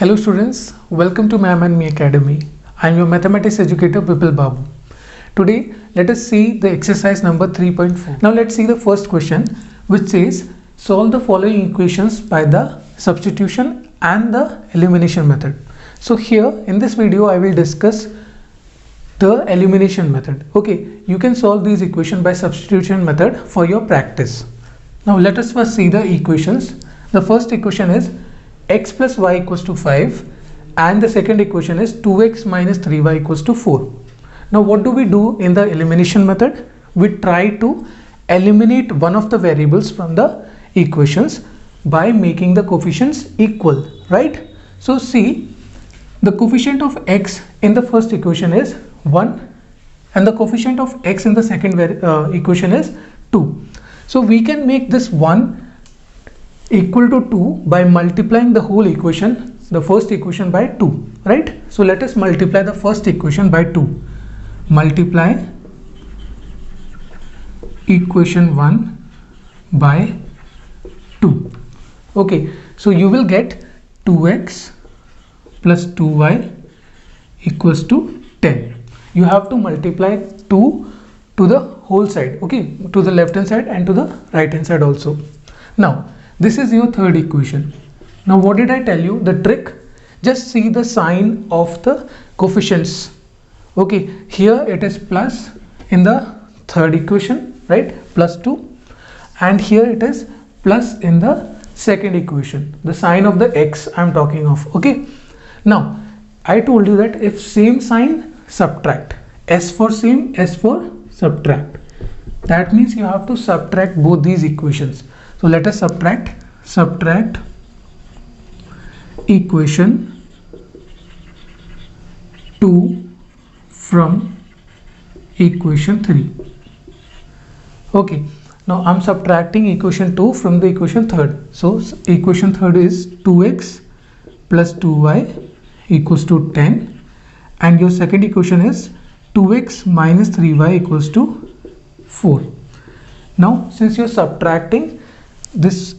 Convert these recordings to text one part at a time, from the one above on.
Hello students, welcome to Mam and Me Academy. I am your mathematics educator Vipul Babu. Today let us see the exercise number 3.4. Now let's see the first question, which says solve the following equations by the substitution and the elimination method. So here in this video I will discuss the elimination method. Okay, you can solve these equations by substitution method for your practice. Now let us first see the equations. The first equation is x plus y equals to 5 and the second equation is 2x minus 3y equals to 4. Now what do we do in the elimination method? We try to eliminate one of the variables from the equations by making the coefficients equal, right? So see, the coefficient of x in the first equation is 1 and the coefficient of x in the second equation is 2. So we can make this 1 equal to 2 by multiplying the whole equation, the first equation, by 2, right? So let us multiply the first equation by 2. Multiply equation 1 by 2. Okay, so you will get 2x plus 2y equals to 10. You have to multiply 2 to the whole side, okay, to the left hand side and to the right hand side also. Now this is your third equation. Now what did I tell you? The trick, just see the sign of the coefficients. Okay, here it is plus in the third equation, right? Plus 2, and here it is plus in the second equation, the sign of the x I am talking of. Okay, now I told you that if same sign, subtract. S for same, S for subtract. That means you have to subtract both these equations. So let us subtract equation 2 from equation 3. Okay, now I'm subtracting equation 2 from the equation 3rd. So equation 3rd is 2x plus 2y equals to 10, and your second equation is 2x minus 3y equals to 4. Now since you're subtracting, this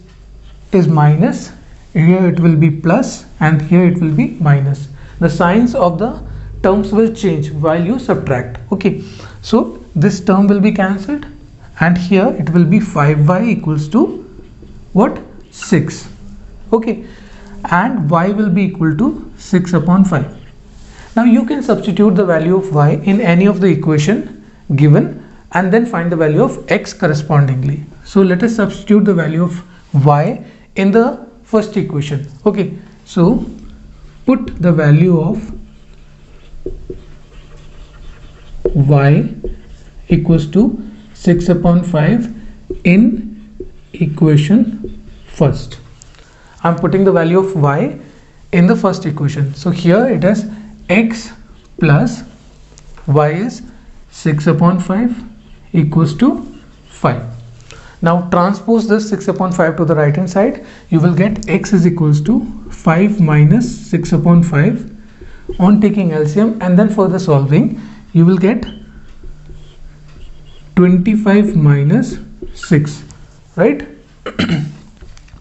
is minus, here it will be plus, and here it will be minus. The signs of the terms will change while you subtract. Okay, so this term will be cancelled and here it will be 5y equals to what? 6. Okay, and y will be equal to 6 upon 5. Now you can substitute the value of y in any of the equation given and then find the value of x correspondingly. So let us substitute the value of y in the first equation. Okay, so put the value of y equals to 6 upon 5 in equation first. I am putting the value of y in the first equation. So here it is x plus y is 6 upon 5 equals to 5. Now transpose this 6 upon 5 to the right hand side. You will get x is equals to 5 minus 6 upon 5. On taking LCM and then further solving, you will get 25 minus 6, right?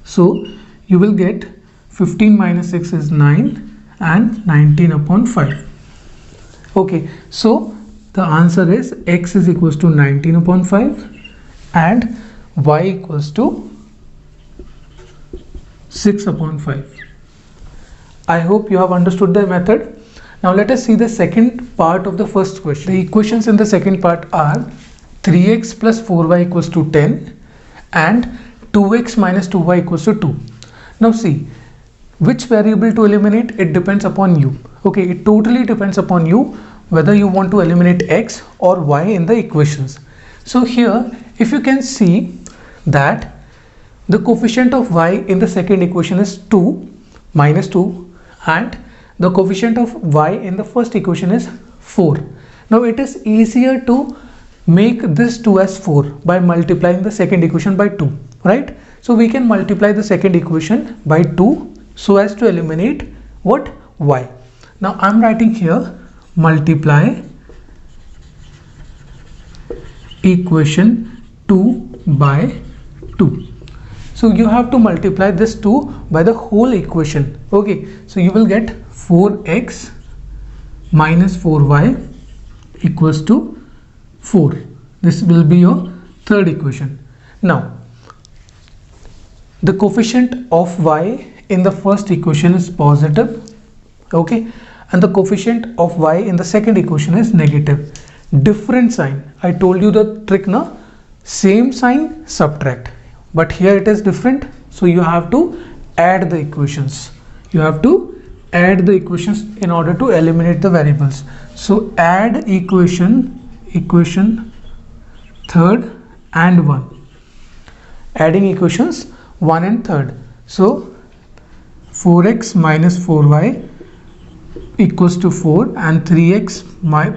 So you will get 15 minus 6 is 9 and 19 upon 5. Okay, so the answer is x is equals to 19 upon 5 and y equals to 6 upon 5. I hope you have understood the method. Now let us see the second part of the first question. The equations in the second part are 3x plus 4y equals to 10 and 2x minus 2y equals to 2. Now see, which variable to eliminate? It depends upon you. Okay, it totally depends upon you whether you want to eliminate x or y in the equations. So here if you can see that the coefficient of y in the second equation is 2 minus 2 and the coefficient of y in the first equation is 4. Now it is easier to make this 2 as 4 by multiplying the second equation by 2, right? So we can multiply the second equation by 2 so as to eliminate what? Y. Now I'm writing here multiply equation 2 by 2. So you have to multiply this 2 by the whole equation. Okay, so you will get 4x minus 4y equals to 4. This will be your third equation. Now, the coefficient of y in the first equation is positive, okay, and the coefficient of y in the second equation is negative. Different sign. I told you the trick now. Same sign, subtract, but here it is different, so you have to add the equations. You have to add the equations in order to eliminate the variables. So add equation third and 1. Adding equations 1 and third. So 4x minus 4y equals to 4 and 3x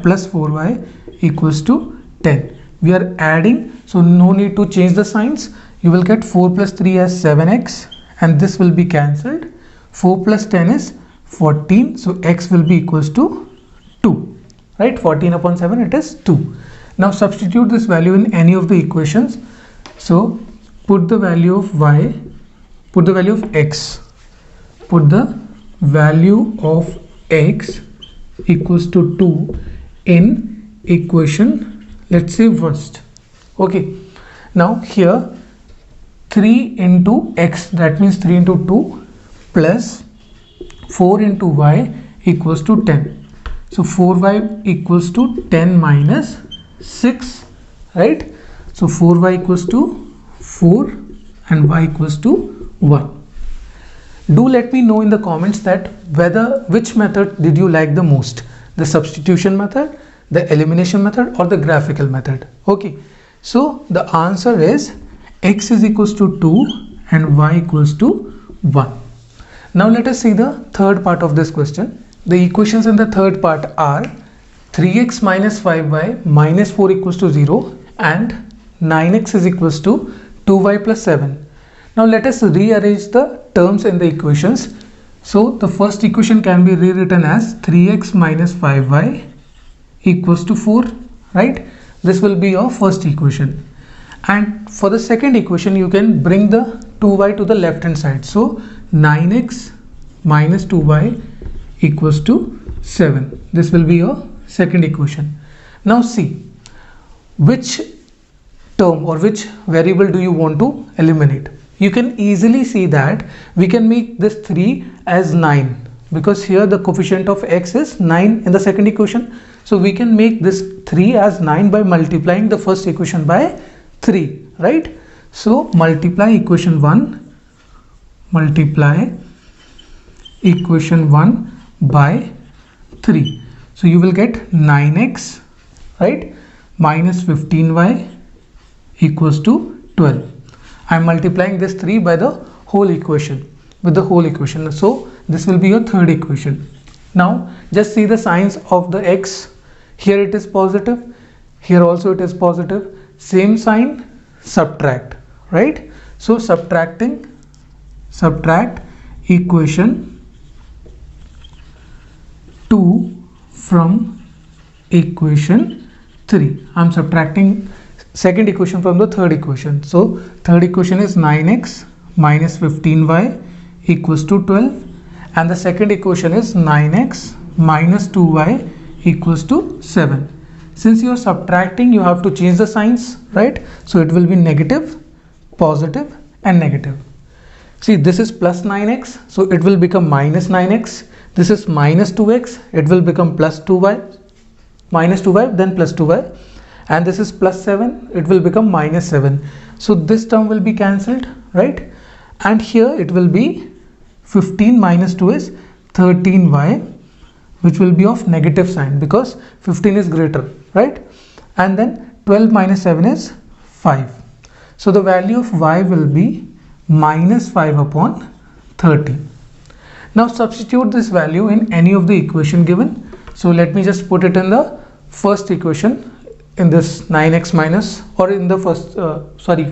plus 4y equals to 10. We are adding, so no need to change the signs. You will get 4 plus 3 as 7x and this will be cancelled. 4 plus 10 is 14, so x will be equals to 2, right? 14 upon 7, it is 2. Now substitute this value in any of the equations. So put the value of y, put the value of x, put the value of x equals to 2 in equation, let's say first. Okay, now here 3 into x, that means 3 into 2 plus 4 into y equals to 10. So 4y equals to 10 minus 6, right? So 4y equals to 4 and y equals to 1. Do let me know in the comments that which method did you like the most, the substitution method, the elimination method, or the graphical method. Okay, so the answer is x is equals to 2 and y equals to 1. Now let us see the third part of this question. The equations in the third part are 3x minus 5y minus 4 equals to 0 and 9x is equals to 2y plus 7. Now let us rearrange the terms in the equations. So the first equation can be rewritten as 3x minus 5y equals to 4, right? This will be your first equation. And for the second equation, you can bring the 2y to the left hand side. So 9x minus 2y equals to 7. This will be your second equation. Now see, which term or which variable do you want to eliminate? You can easily see that we can make this 3 as 9 because here the coefficient of x is 9 in the second equation. So we can make this 3 as 9 by multiplying the first equation by 3, right? So multiply equation 1 by 3. So you will get 9x, right, minus 15y equals to 12. I am multiplying this 3 by the whole equation, with the whole equation. So this will be your third equation. Now just see the signs of the x. Here it is positive, here also it is positive. Same sign, subtract, right? So subtract equation 2 from equation 3. I am subtracting second equation from the third equation. So third equation is 9x minus 15y equals to 12 and the second equation is 9x minus 2y equals to 7. Since you are subtracting, you have to change the signs, right? So it will be negative, positive and negative. See, this is plus 9x, so it will become minus 9x. This is minus 2x, it will become plus 2y, minus 2y, then plus 2y. And this is plus 7, it will become minus 7. So this term will be cancelled, right? And here it will be 15 minus 2 is 13y, which will be of negative sign because 15 is greater, right? And then 12 minus 7 is 5. So the value of y will be minus 5 upon 30. Now substitute this value in any of the equation given. So let me just put it in the first equation, in this 9x minus, or in the first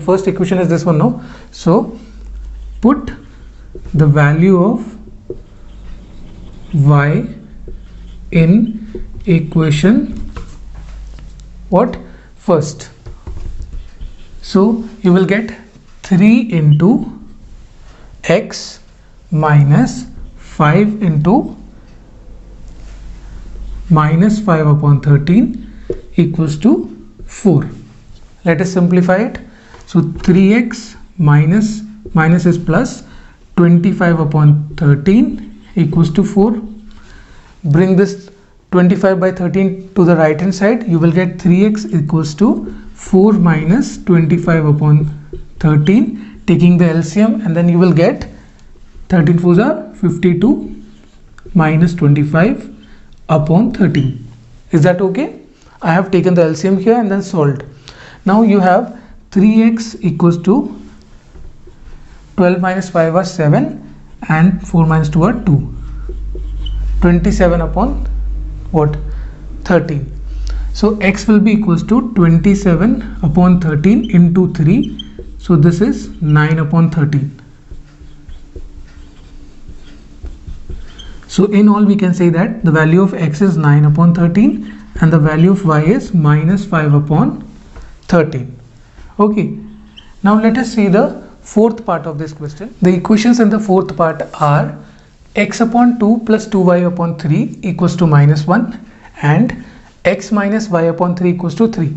first equation is this one, no? So put the value of y in equation what? First. So you will get 3 into x minus 5 into minus 5 upon 13 equals to 4. Let us simplify it. So 3x minus is plus 25 upon 13 equals to 4. Bring this 25 by 13 to the right hand side. You will get 3x equals to 4 minus 25 upon 13, taking the LCM, and then you will get 13 4s are 52 minus 25 upon 13. Is that okay? I have taken the LCM here and then solved. Now you have 3x equals to 12 minus 5 are 7 and 4 minus 2 are 2. 27 upon what? 13. So x will be equals to 27 upon 13 into 3. So this is 9 upon 13. So in all we can say that the value of x is 9 upon 13 and the value of y is minus 5 upon 13. Okay. Now let us see the fourth part of this question. The equations in the fourth part are x upon 2 plus 2y upon 3 equals to minus 1 and x minus y upon 3 equals to 3.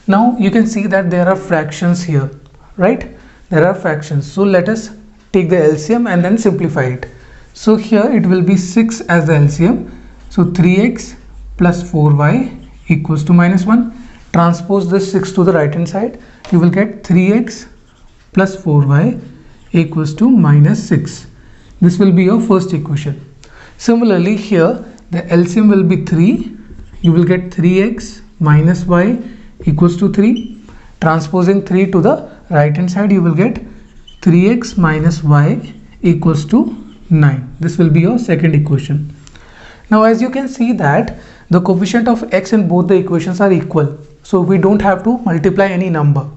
Now you can see that there are fractions here, right? There are fractions. So let us take the LCM and then simplify it. So here it will be 6 as the LCM. So 3x plus 4y equals to minus 1. Transpose this 6 to the right hand side. You will get 3x plus 4y equals to minus 6. This will be your first equation. Similarly here the LCM will be 3. You will get 3x minus y equals to 3. Transposing 3 to the right hand side, you will get 3x minus y equals to 9. This will be your second equation. Now as you can see that the coefficient of x in both the equations are equal. So we don't have to multiply any number.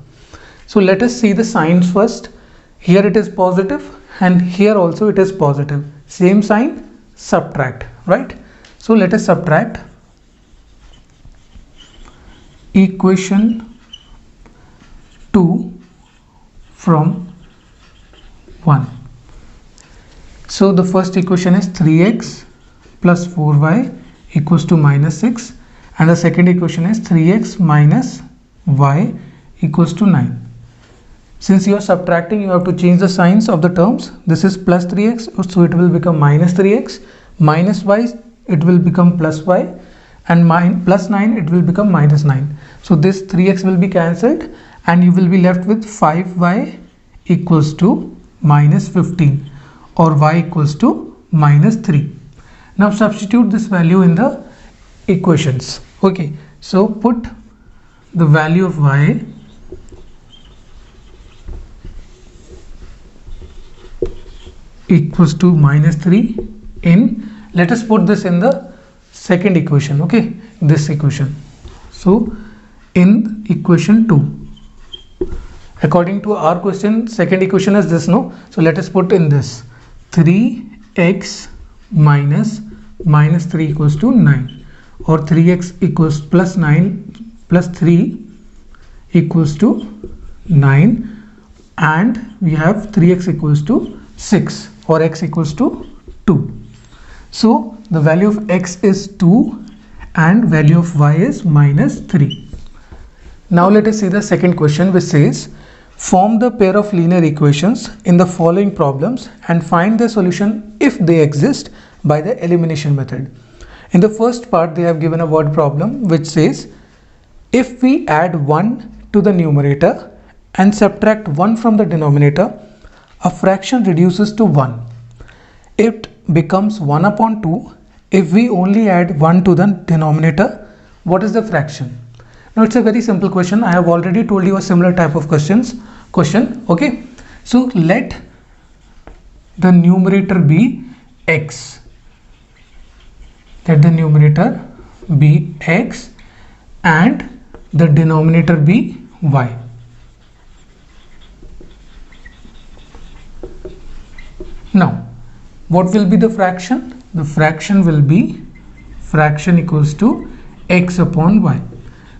So let us see the signs first. Here it is positive and here also it is positive. Same sign, subtract, right? So let us subtract equation 2 from 1. So the first equation is 3x plus 4y equals to minus 6 and the second equation is 3x minus y equals to 9. Since you are subtracting, you have to change the signs of the terms. This is plus 3x, so it will become minus 3x, minus y, it will become plus y, and plus 9, it will become minus 9. So this 3x will be cancelled and you will be left with 5y equals to minus 15 or y equals to minus 3. Now substitute this value in the equations. Okay, so put the value of y equals to minus 3 in, let us put this in the second equation, okay, this equation. So in equation 2, according to our question, second equation is this, no? So let us put in this 3x minus 3 equals to 9, or 3x equals plus 9 plus 3 equals to 9, and we have 3x equals to 6 or x equals to 2. So the value of x is 2 and value of y is minus 3. Now let us see the second question, which says form the pair of linear equations in the following problems and find the solution if they exist by the elimination method. In the first part they have given a word problem which says if we add 1 to the numerator and subtract 1 from the denominator, a fraction reduces to 1. It becomes 1 upon 2 if we only add 1 to the denominator. What is the fraction? Now it's a very simple question. I have already told you a similar type of question. Okay, so let the numerator be x. Let the numerator be x and the denominator be y. Now what will be the fraction? The fraction will be fraction equals to x upon y.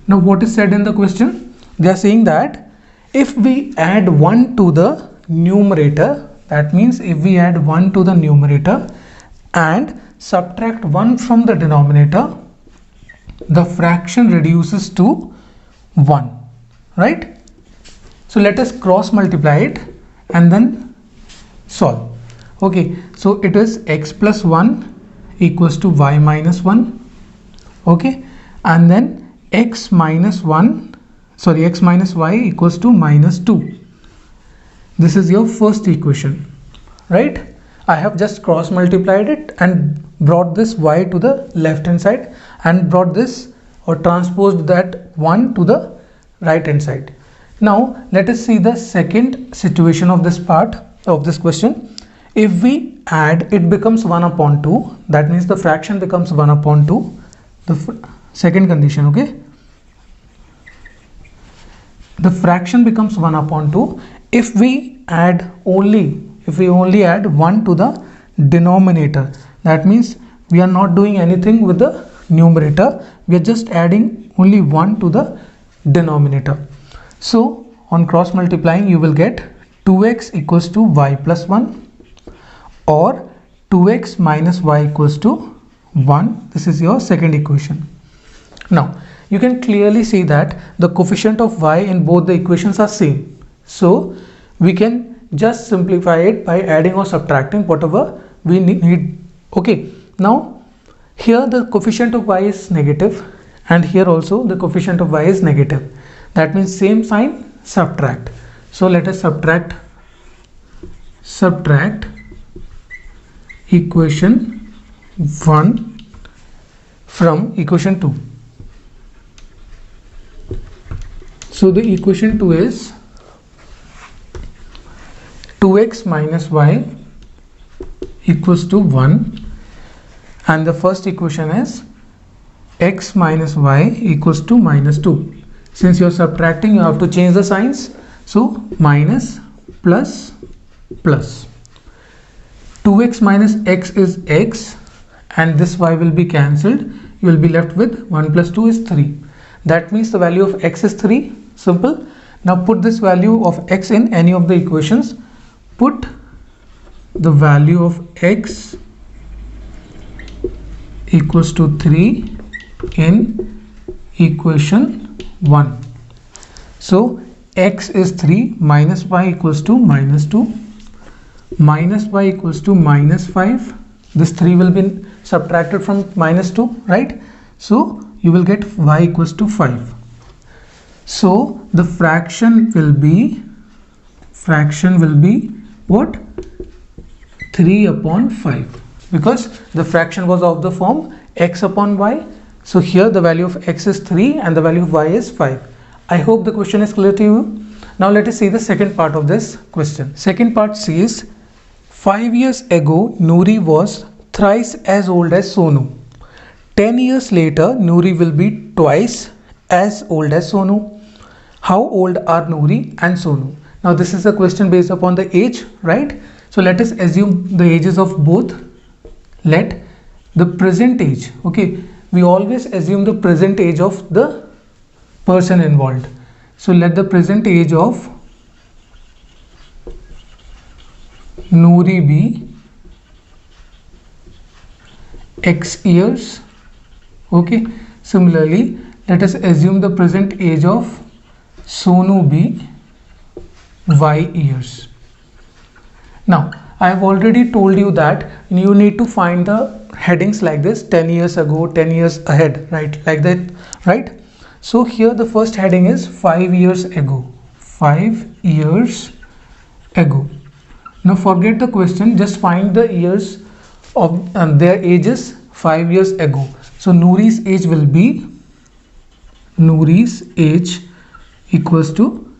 Now what is said in the question? They are saying that if we add 1 to the numerator, That means if we add 1 to the numerator and subtract 1 from the denominator, the fraction reduces to 1, right? So let us cross multiply it and then solve. Okay, so it is x plus 1 equals to y minus 1. Okay, and then x minus y equals to minus 2. This is your first equation, right? I have just cross multiplied it and brought this y to the left hand side and brought this or transposed that 1 to the right hand side. Now let us see the second situation of this part of this question. If we add, it becomes 1 upon 2. That means the fraction becomes 1 upon 2. The second condition, okay? The fraction becomes 1 upon 2 if we only add 1 to the denominator. That means we are not doing anything with the numerator, we are just adding only 1 to the denominator. So on cross multiplying you will get 2x equals to y plus 1 or 2x minus y equals to 1. This is your second equation. Now you can clearly see that the coefficient of y in both the equations are same. So we can just simplify it by adding or subtracting whatever we need. Okay, now here the coefficient of y is negative and here also the coefficient of y is negative. That means same sign, subtract. So let us subtract equation 1 from equation 2. So the equation 2 is 2x minus y equals to 1 and the first equation is x minus y equals to minus 2. Since you are subtracting, you have to change the signs. So minus plus plus. 2x minus x is x and this y will be cancelled. You will be left with 1 plus 2 is 3. That means the value of x is 3. Simple. Now put this value of x in any of the equations. Put the value of x equals to 3 in equation 1. So x is 3, minus y equals to minus 2, minus y equals to minus 5. This 3 will be subtracted from minus 2, right? So you will get y equals to 5. So the fraction will be what? 3 upon 5, because the fraction was of the form x upon y. So here the value of x is 3 and the value of y is 5. I hope the question is clear to you. Now let us see the second part of this question. Second part says 5 years ago Noori was thrice as old as Sonu. 10 years later Noori will be twice as old as Sonu. How old are Noori and Sonu? Now this is a question based upon the age, right? So let us assume the ages of both. Let the present age, okay, we always assume the present age of the person involved. So let the present age of Noori be x years. Okay, similarly let us assume the present age of Sonu be y years. Now I have already told you that you need to find the headings like this: 10 years ago, 10 years ahead, right? Like that, right? So here the first heading is 5 years ago. 5 years ago. Now forget the question, just find the years of their ages 5 years ago. So Noori's age will be, Noori's age equals to,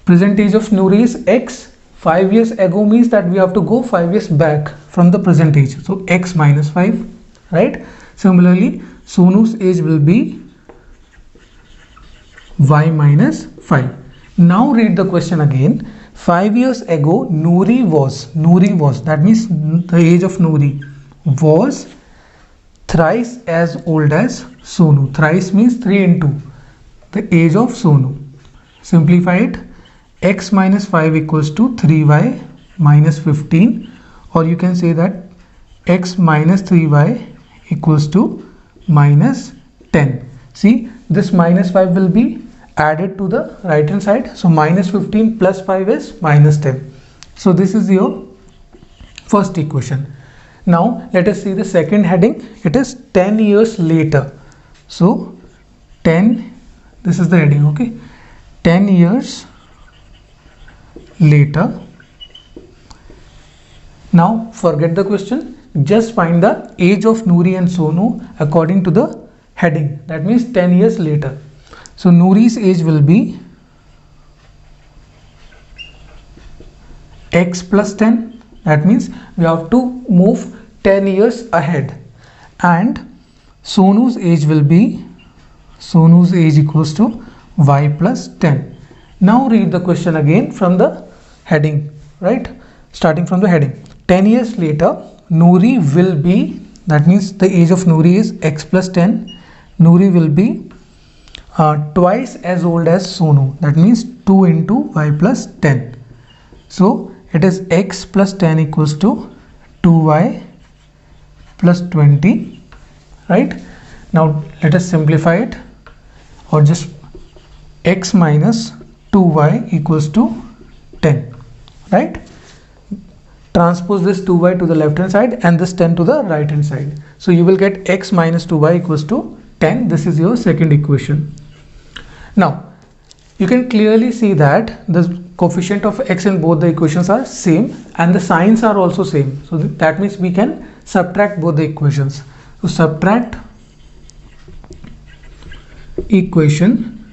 present age of Noori is x. 5 years ago means that we have to go 5 years back from the present age. So x minus 5, right? Similarly, Sonu's age will be y minus 5. Now read the question again. 5 years ago Noori was, that means the age of Noori was thrice as old as Sonu. Thrice means 3 into the age of Sonu. Simplify it. X minus 5 equals to 3y minus 15, or you can say that x minus 3y equals to minus 10. See, this minus 5 will be added to the right hand side. So minus 15 plus 5 is minus 10. So this is your first equation. Now let us see the second heading. It is 10 years later. So 10, this is the heading, okay? 10 years later. Now forget the question. Just find the age of Noori and Sonu according to the heading. That means 10 years later. So Noori's age will be x plus 10. That means we have to move 10 years ahead. And Sonu's age will be, Sonu's age equals to y plus 10. Now read the question again from the heading, right? Starting from the heading. 10 years later, Noori will be, that means the age of Noori is x plus 10. Noori will be twice as old as Sonu. That means 2 into y plus 10. So it is x plus 10 equals to 2y plus 20, right? Now let us simplify it, or just x minus 2y equals to 10, right? Transpose this 2y to the left hand side and this 10 to the right hand side. So you will get x minus 2y equals to 10. This is your second equation. Now you can clearly see that the coefficient of x in both the equations are same and the signs are also same. So that means we can subtract both the equations. So subtract equation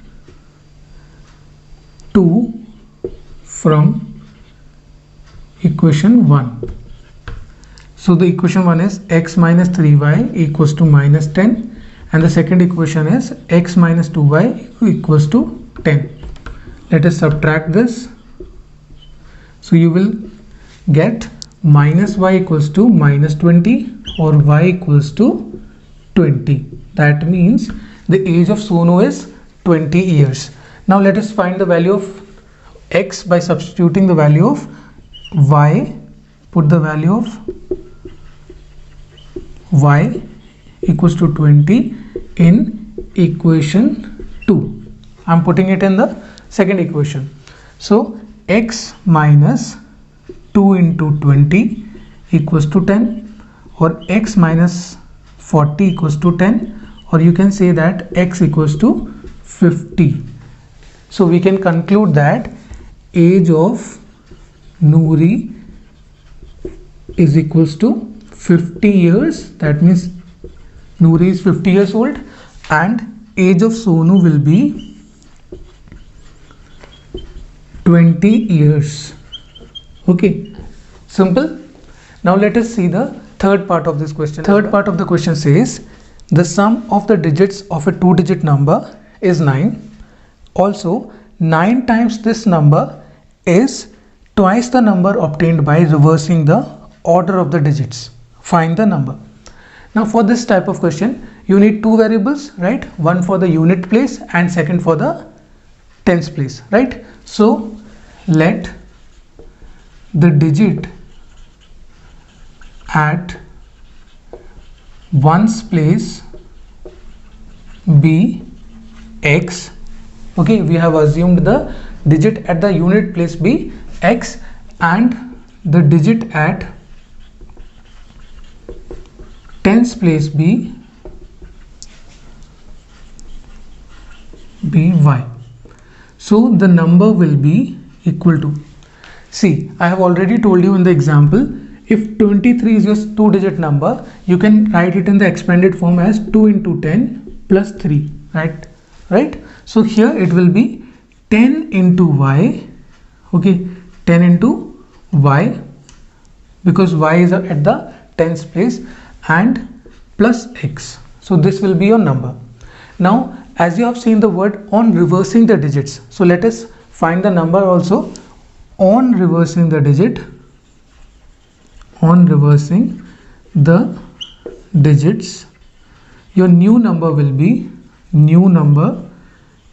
2 from equation 1. So the equation 1 is x minus 3y equals to minus 10, and the second equation is x minus 2y equals to 10. Let us subtract this. So you will get minus y equals to minus 20 or y equals to 20. That means the age of Sonu is 20 years. Now let us find the value of x by substituting the value of y. Put the value of y equals to 20 in equation 2. I am putting it in the second equation. So x minus 2 into 20 equals to 10, or x minus 40 equals to 10, or you can say that x equals to 50. So we can conclude that age of Noori is equals to 50 years. That means Noori is 50 years old and age of Sonu will be 20 years. Okay, simple. Now let us see the third part of this question. Third part of the question says the sum of the digits of a 2-digit number is 9. Also 9 times this number is twice the number obtained by reversing the order of the digits. Find the number. Now for this type of question you need two variables, right? One for the unit place and second for the tens place, right? So let the digit at ones place be x. Okay, we have assumed the digit at the unit place be x and the digit at tens place be y. So the number will be equal to, see, I have already told you in the example, if 23 is your 2-digit number, you can write it in the expanded form as 2 into 10 plus 3, right? So here it will be 10 into y, okay, 10 into y, because y is at the tens place, and plus x. So this will be your number. Now as you have seen the word on reversing the digits, so let us find the number also on reversing the digit. On reversing the digits, your new number will be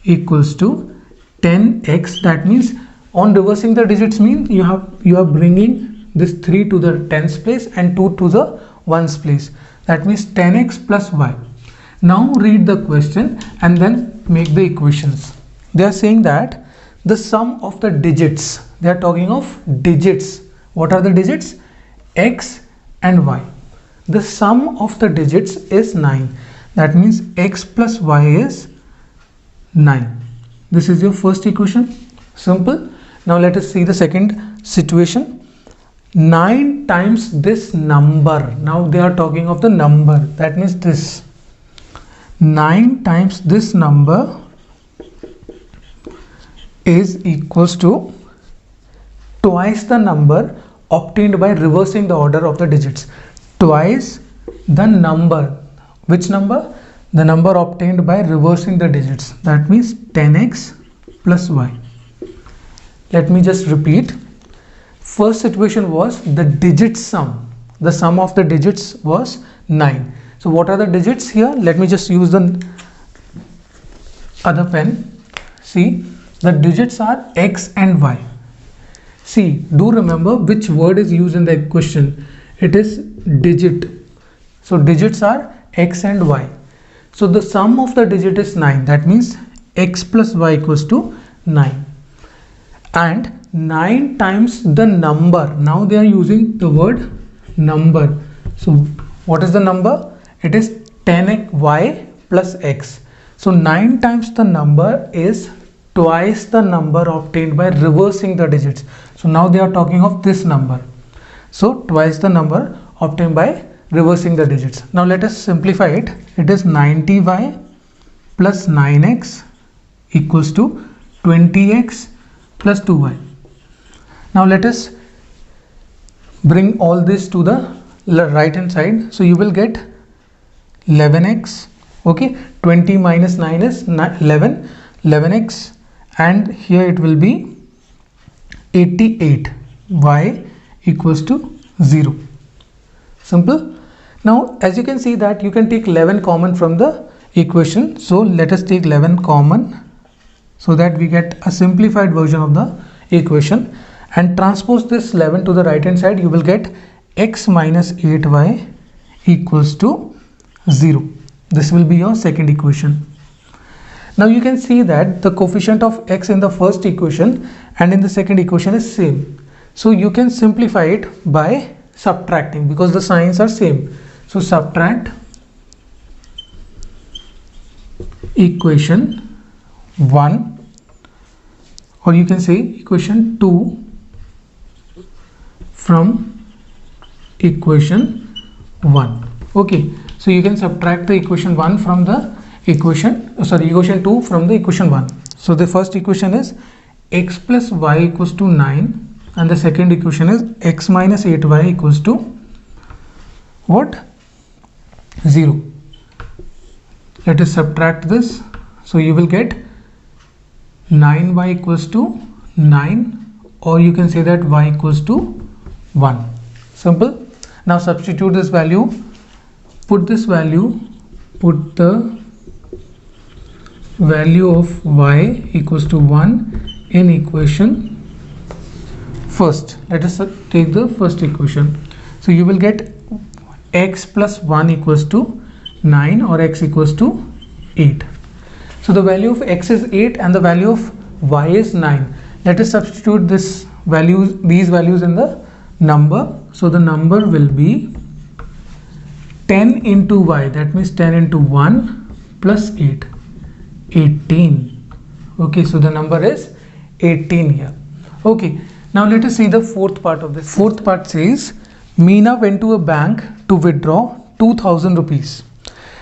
equals to 10x. That means On reversing the digits means you are bringing this 3 to the tens place and 2 to the ones place. That means 10x plus y. Now read the question and then make the equations. They are saying that the sum of the digits, they are talking of digits. What are the digits? X and y. The sum of the digits is 9. That means x plus y is 9. This is your first equation. Simple. Now let us see the second situation. 9 times this number. Now they are talking of the number. That means this. 9 times this number is equals to twice the number obtained by reversing the order of the digits. Twice the number. Which number? The number obtained by reversing the digits. That means 10x plus y. Let me just repeat. First situation was the digit sum. The sum of the digits was 9. So what are the digits here? Let me just use the other pen. See, the digits are x and y. See, do remember which word is used in the question. It is digit. So digits are x and y. So the sum of the digit is 9. That means x plus y equals to 9. And 9 times the number. Now they are using the word number. So what is the number? It is 10y plus x. So 9 times the number is twice the number obtained by reversing the digits. So now they are talking of this number. So twice the number obtained by reversing the digits. Now let us simplify it. It is 90y plus 9x equals to 20x plus 2y. Now let us bring all this to the right hand side. So you will get 11x. Okay, 20 minus 9 is 11. 11x, and here it will be 88. Y equals to 0. Simple. Now as you can see that you can take 11 common from the equation. So let us take 11 common so that we get a simplified version of the equation, and transpose this 11 to the right hand side. You will get x minus 8y equals to 0. This will be your second equation. Now you can see that the coefficient of x in the first equation and in the second equation is same. So you can simplify it by subtracting because the signs are same. So subtract equation 1, or you can say equation 2 from equation 1. Okay, so you can subtract the equation 1 from the equation 2 from the equation 1. So the first equation is x plus y equals to 9, and the second equation is x minus 8y equals to what? 0. Let us subtract this. So you will get 9y equals to 9, or you can say that y equals to 1. Simple. Now substitute this value, put the value of y equals to 1 in equation first. Let us take the first equation. So you will get x plus 1 equals to 9, or x equals to 8. So the value of x is 8 and the value of y is 9. Let us substitute these values in the number. So the number will be 10 into y, that means 10 into 1 plus 8, 18. Okay, so the number is 18 here. Okay, now let us see the fourth part of this. Fourth part says, Meena went to a bank to withdraw 2000 rupees.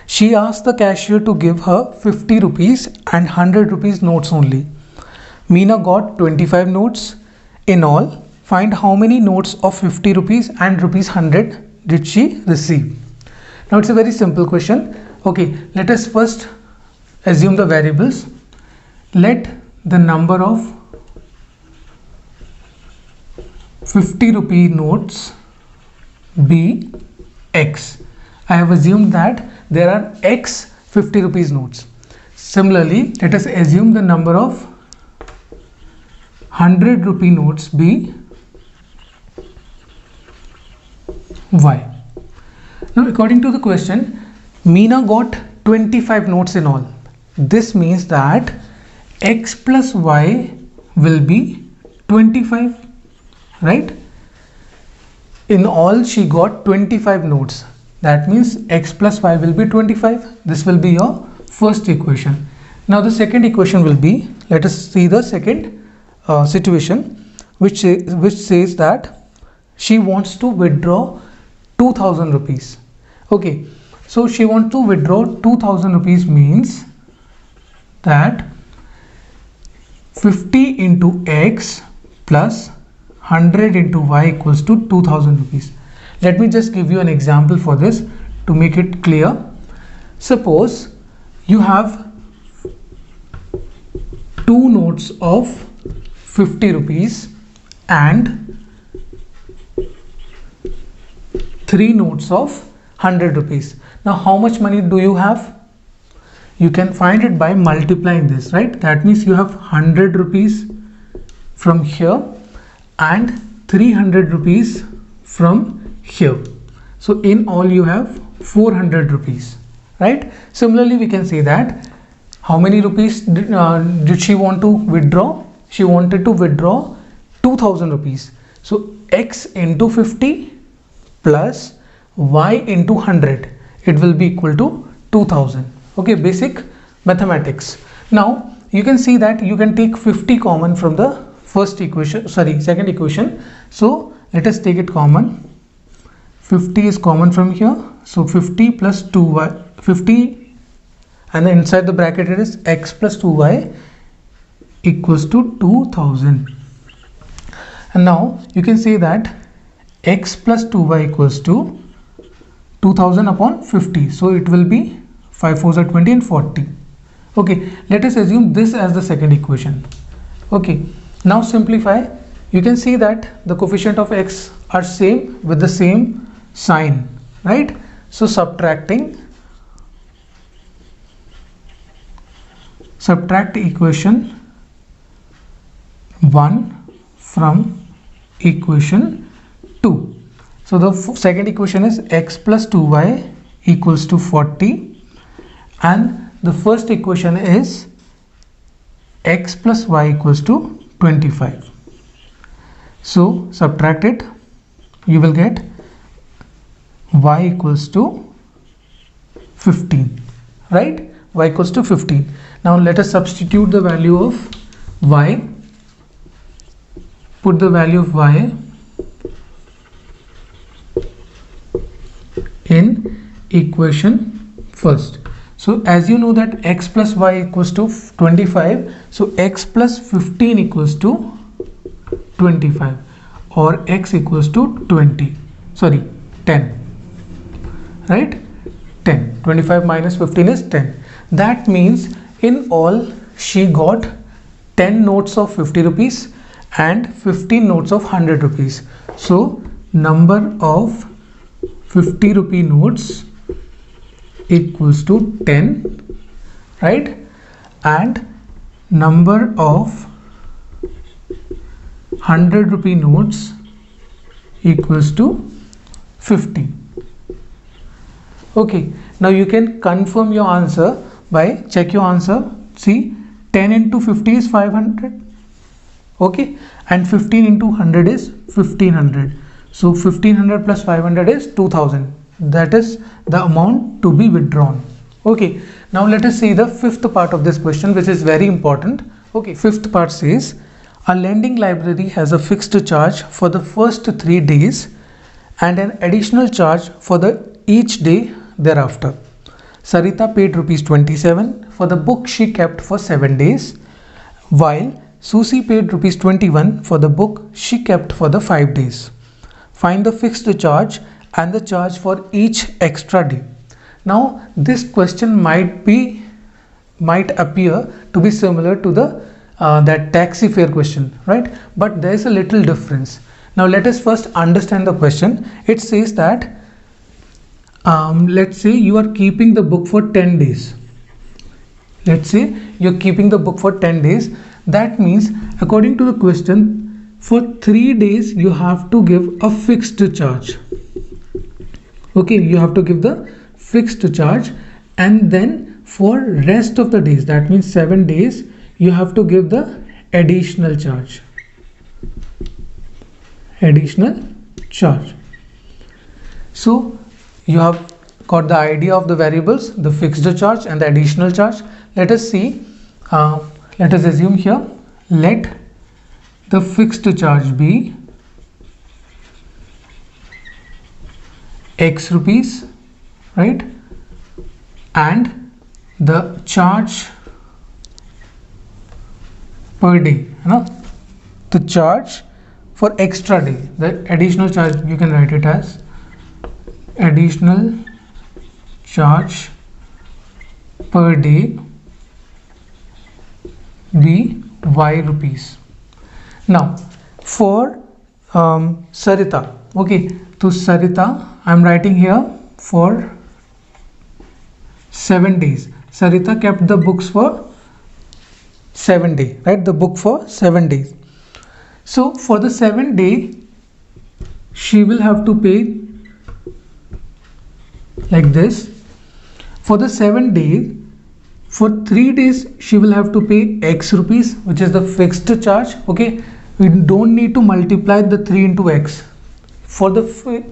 She asked the cashier to give her 50 rupees and 100 rupees notes only. Meena got 25 notes in all. Find how many notes of 50 rupees and rupees 100 did she receive. Now it's a very simple question. Okay, let us first assume the variables. Let the number of 50 rupee notes be x. I have assumed that there are x 50 rupees notes. Similarly, let us assume the number of 100 rupee notes be Y. Now according to the question, Meena got 25 notes in all. This means that X plus Y will be 25, right? In all she got 25 notes. That means X plus Y will be 25. This will be your first equation. Now the second equation will be, let us see the second situation which says that she wants to withdraw 2000 rupees. Okay, so she wants to withdraw 2000 rupees means that 50 into X plus 100 into Y equals to 2000 rupees. Let me just give you an example for this to make it clear. Suppose you have 2 notes of 50 rupees and 3 notes of 100 rupees. Now how much money do you have? You can find it by multiplying this, right? That means you have 100 rupees from here and 300 rupees from here. So in all you have 400 rupees, right? Similarly, we can say that how many rupees did she want to withdraw? She wanted to withdraw 2000 rupees. So X into 50 plus Y into 100, it will be equal to 2000. Okay, basic mathematics. Now you can see that you can take 50 common from the second equation. So let us take it common. 50 is common from here. So 50 plus 2y, 50, and then inside the bracket it is X plus 2y equals to 2000. And now you can say that X plus 2y equals to 2000 upon 50. So it will be 5 4s are 20 and 40. Okay, let us assume this as the second equation. Okay, now simplify. You can see that the coefficient of X are same with the same sign, right? So subtract equation 1 from equation 2. So the second equation is X plus 2y equals to 40 and the first equation is X plus Y equals to 25. So subtract it, you will get Y equals to 15, right? Y equals to 15. Now let us substitute the value of Y. Put the value of Y in equation first. So as you know that X plus Y equals to 25, so X plus 15 equals to 25 or X equals to 10, right? 10. 25 minus 15 is 10. That means in all she got 10 notes of 50 rupees and 15 notes of 100 rupees. So number of 50 rupee notes equals to 10, right? And number of 100 rupee notes equals to 50. Okay, now you can confirm your answer by check your answer. See, 10 into 50 is 500, okay, and 15 into 100 is 1500. So 1500 plus 500 is 2000. That is the amount to be withdrawn. Okay, now let us see the fifth part of this question, which is very important. Okay, fifth part says a lending library has a fixed charge for the first 3 days and an additional charge for each day thereafter. Sarita paid rupees 27 for the book she kept for 7 days, while Susie paid rupees 21 for the book she kept for the 5 days. Find the fixed charge and the charge for each extra day. Now this question might appear to be similar to the that taxi fare question, right? But there is a little difference. Now let us first understand the question. It says that let's say you are keeping the book for 10 days. Let's say you're keeping the book for 10 days. That means according to the question, for 3 days you have to give a fixed charge. Okay, you have to give the fixed charge, and then for rest of the days, that means 7 days, you have to give the additional charge. Additional charge. So you have got the idea of the variables, the fixed charge and the additional charge. Let us see, let us assume here, let the fixed charge be X rupees, right, and the charge per day, the charge for extra day, the additional charge, you can write it as additional charge per day be Y rupees. Now for Sarita, okay, to Sarita I am writing here for 7 days. Sarita kept the books for 7 days, right, the book for 7 days. So for the 7th day she will have to pay like this. For the 7 days, for 3 days she will have to pay X rupees, which is the fixed charge. Okay, we don't need to multiply the 3 into X. For the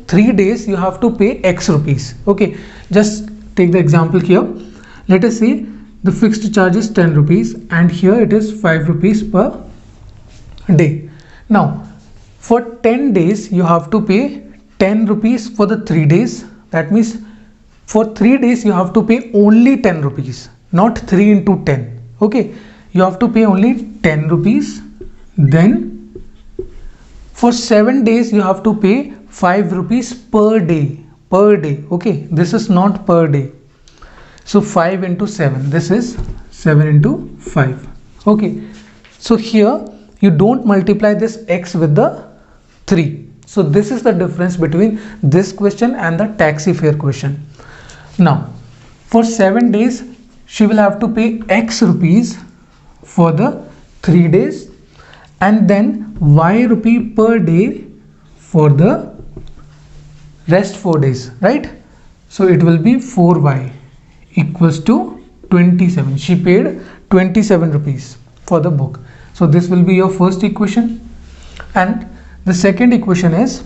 3 days you have to pay X rupees. Okay, just take the example here. Let us say the fixed charge is 10 rupees and here it is 5 rupees per day. Now for 10 days you have to pay 10 rupees for the 3 days. That means for 3 days you have to pay only 10 rupees, not 3 into 10. Okay, you have to pay only 10 rupees. Then for 7 days you have to pay 5 rupees per day. Okay, this is not per day. So 5 into 7, this is 7 into 5. Okay, so here you don't multiply this X with the 3. So this is the difference between this question and the taxi fare question. Now for 7 days she will have to pay X rupees for the 3 days and then Y rupee per day for the rest 4 days, right? So it will be 4Y equals to 27. She paid 27 rupees for the book. So this will be your first equation, and the second equation is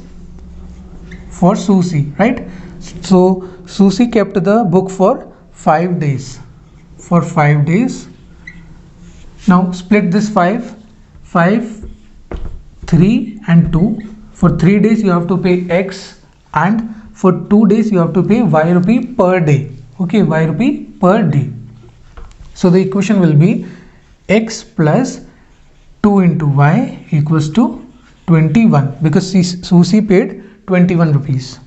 for Susie, right? So Susie kept the book for 5 days. For 5 days. Now split this 5, 3 and 2. For 3 days you have to pay X, and for 2 days you have to pay Y rupee per day. Okay, Y rupee per day. So the equation will be X plus 2 into Y equals to 21, because Susie paid 21 rupees.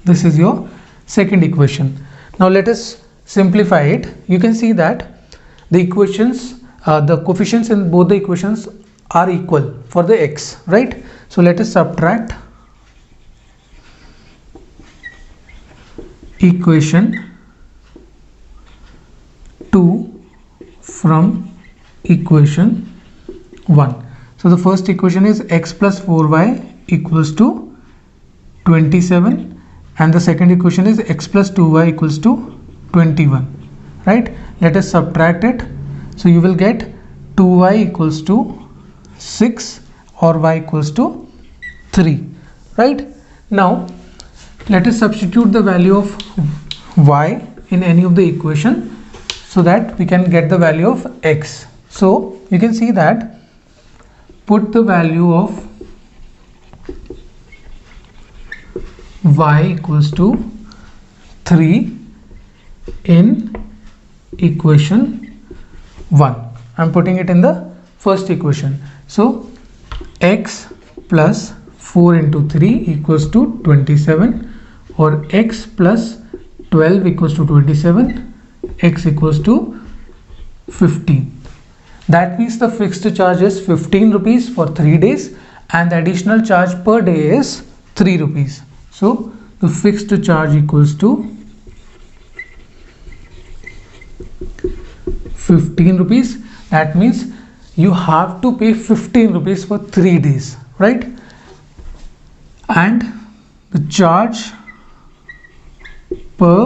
This is your second equation. Now let us simplify it. You can see that the equations, the coefficients in both the equations are equal for the X, right? So let us subtract equation 2 from equation 1. So the first equation is X plus 4Y equals to 27, and the second equation is X plus 2Y equals to 21, right? Let us subtract it. So you will get 2Y equals to 6 or Y equals to 3, right? Now let us substitute the value of Y in any of the equation so that we can get the value of X. So you can see that put the value of Y equals to 3 in equation 1. I am putting it in the first equation. So X plus 4 into 3 equals to 27, or X plus 12 equals to 27, X equals to 15. That means the fixed charge is 15 rupees for 3 days and the additional charge per day is 3 rupees. So the fixed charge equals to 15 rupees. That means you have to pay 15 rupees for 3 days, right? And the charge per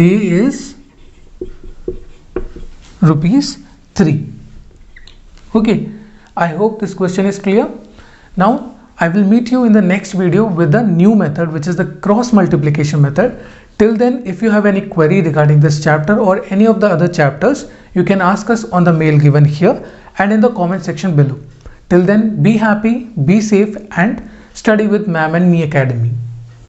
day is rupees 3. Okay, I hope this question is clear. Now I will meet you in the next video with the new method, which is the cross multiplication method. Till then, if you have any query regarding this chapter or any of the other chapters, you can ask us on the mail given here and in the comment section below. Till then, be happy, be safe, and study with Ma'am and Me Academy.